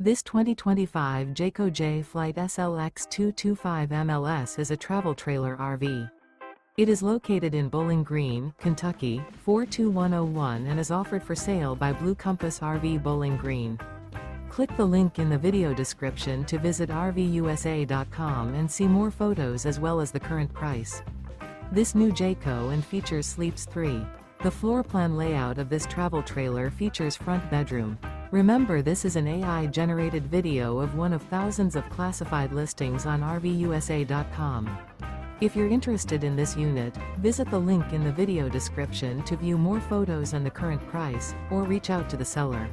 This 2025 Jayco Jay Flight SLX 225 MLS is a travel trailer RV. It is located in Bowling Green, Kentucky, 42101 and is offered for sale by Blue Compass RV Bowling Green. Click the link in the video description to visit RVUSA.com and see more photos as well as the current price. This new Jayco and features sleeps 3. The floor plan layout of this travel trailer features front bedroom. Remember, this is an AI-generated video of one of thousands of classified listings on RVUSA.com. If you're interested in this unit, visit the link in the video description to view more photos and the current price, or reach out to the seller.